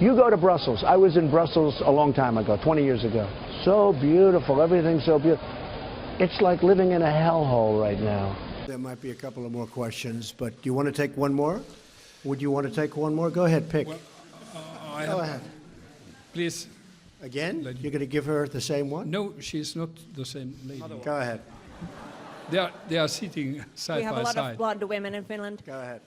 You go to Brussels. I was in Brussels a long time ago, 20 years ago. So beautiful. Everything's so beautiful. It's like living in a hellhole right now. There might be a couple of more questions, but do you want to take one more? Would you want to take one more? Go ahead, pick. Well, Go ahead. Please. Again? You're going to give her the same one? No, she's not the same lady. Go ahead. They are sitting side by side. We have a lot of blonde women in Finland. Go ahead.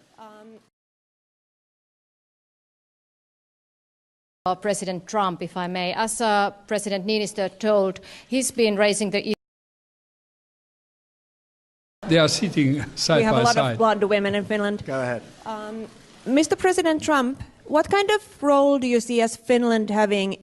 President Trump, if I may. As President Niinistö told, he's been raising the issue. They are sitting side by side. We have a lot of blonde women in Finland. Go ahead. Mr. President Trump, what kind of role do you see as Finland having?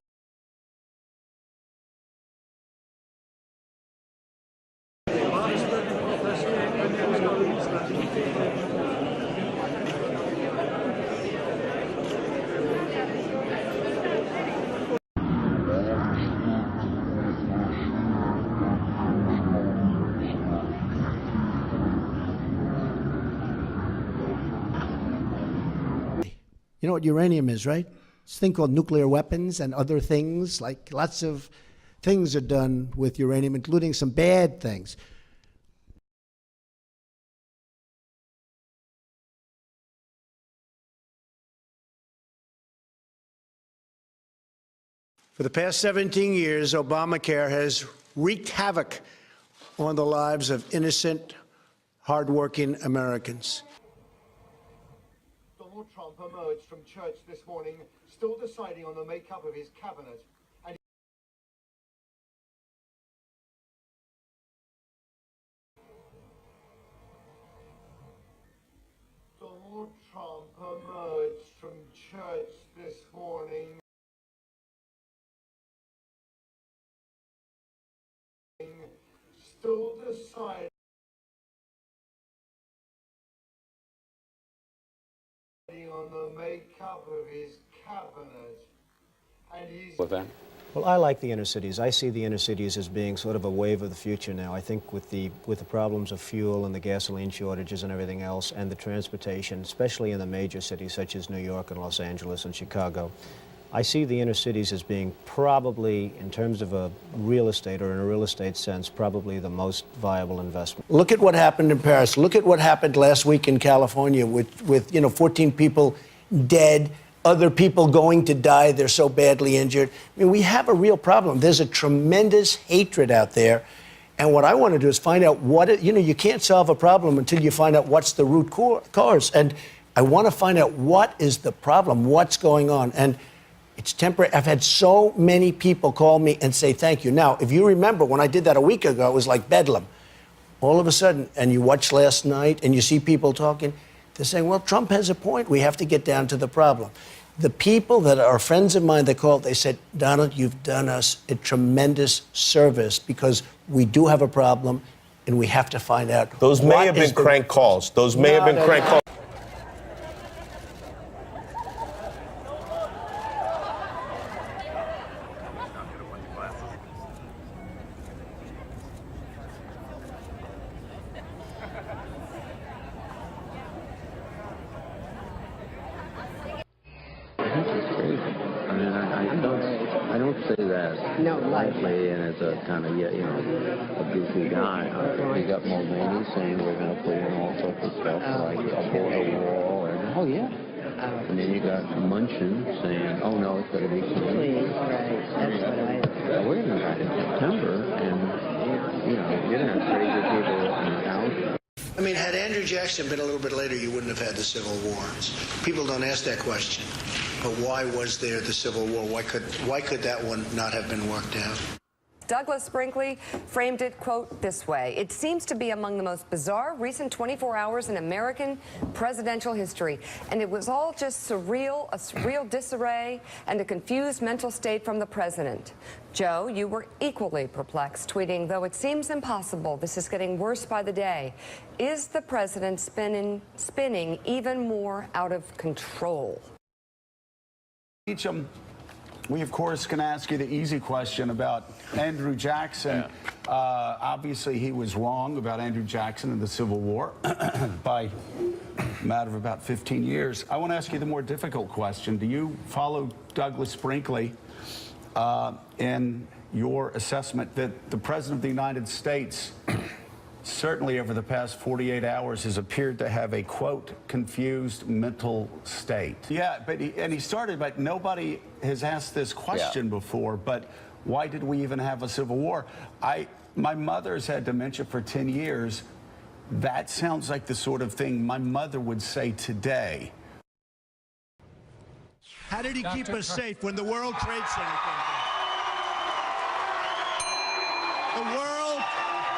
You know what uranium is, right? It's a thing called nuclear weapons and other things. Like lots of things are done with uranium, including some bad things. For the past 17 years, Obamacare has wreaked havoc on the lives of innocent, hardworking Americans. Donald Trump emerged from church this morning, still deciding on the makeup of his cabinet. And Donald Trump emerged from church this morning, still deciding on the makeup of his cabinet, and he's... Well, I like the inner cities. I see the inner cities as being sort of a wave of the future now. I think with the problems of fuel and the gasoline shortages and everything else, and the transportation, especially in the major cities such as New York and Los Angeles and Chicago, I see the inner cities as being probably, in terms of a real estate or in a real estate sense, probably the most viable investment. Look at what happened in Paris. Look at what happened last week in California with 14 people dead, other people going to die. They're so badly injured. I mean, we have a real problem. There's a tremendous hatred out there. And what I want to do is find out you can't solve a problem until you find out what's the root cause. And I want to find out what is the problem, what's going on. And it's temporary. I've had so many people call me and say thank you. Now, if you remember, when I did that a week ago, it was like bedlam. All of a sudden, and you watch last night and you see people talking, they're saying, well, Trump has a point. We have to get down to the problem. The people that are friends of mine that called, they said, Donald, you've done us a tremendous service because we do have a problem and we have to find out. Those may have been crank calls. Those may have been crank calls. I don't say that lightly and as a kind of, a goofy guy. You got Mulvaney saying we're going to put in all sorts of stuff like a border wall. And then you got Munchin saying, oh, no, it's going to be clean. Right. That's what I... We're going to have in September, and, you're going to have crazy people in the House. I mean, had Andrew Jackson been a little bit later, you wouldn't have had the Civil War. People don't ask that question. But why was there the Civil War? Why could that one not have been worked out? Douglas Brinkley framed it, quote, this way. It seems to be among the most bizarre recent 24 hours in American presidential history. And it was all just surreal, a surreal disarray and a confused mental state from the president. Joe, you were equally perplexed, tweeting, though it seems impossible, this is getting worse by the day. Is the president spinning even more out of control? Teach them We, of course, can ask you the easy question about Andrew Jackson. Obviously, he was wrong about Andrew Jackson and the Civil War by a matter of about 15 years. I want to ask you the more difficult question. Do you follow Douglas Brinkley in your assessment that the President of the United States certainly over the past 48 hours has appeared to have a, quote, confused mental state? Yeah, but he started, but nobody has asked this question before, but why did we even have a civil war? My mother's had dementia for 10 years. That sounds like the sort of thing my mother would say today. How did he keep us safe when the World Trade Center came down? The world,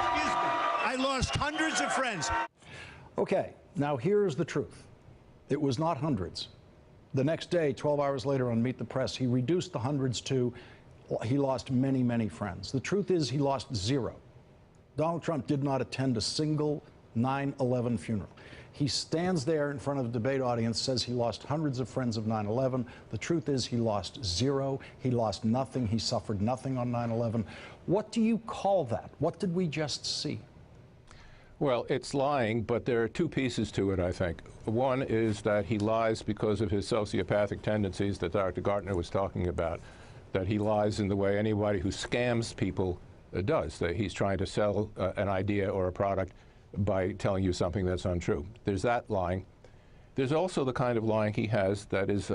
excuse me, I lost hundreds of friends. Okay, now here's the truth. It was not hundreds. The next day, 12 hours later on Meet the Press, he reduced the hundreds to he lost many, many friends. The truth is he lost zero. Donald Trump did not attend a single 9/11 funeral. He stands there in front of a debate audience, says he lost hundreds of friends of 9/11. The truth is he lost zero. He lost nothing. He suffered nothing on 9/11. What do you call that? What did we just see? Well, it's lying, but there are two pieces to it, I think. One is that he lies because of his sociopathic tendencies that Dr. Gartner was talking about, that he lies in the way anybody who scams people does, that he's trying to sell an idea or a product by telling you something that's untrue. There's that lying. There's also the kind of lying he has that is,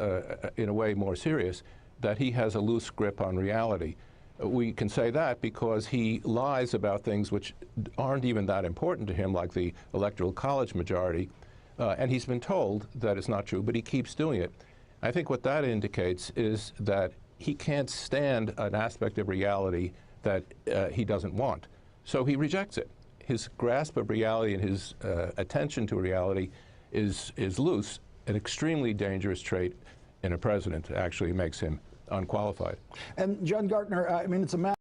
in a way, more serious, that he has a loose grip on reality. We can say that because he lies about things which aren't even that important to him, like the Electoral College majority, and he's been told that it's not true, but he keeps doing it. I think what that indicates is that he can't stand an aspect of reality that he doesn't want, so he rejects it. His grasp of reality and his attention to reality is loose, an extremely dangerous trait in a president. Actually makes him unqualified. And John Gartner, I mean, it's a matter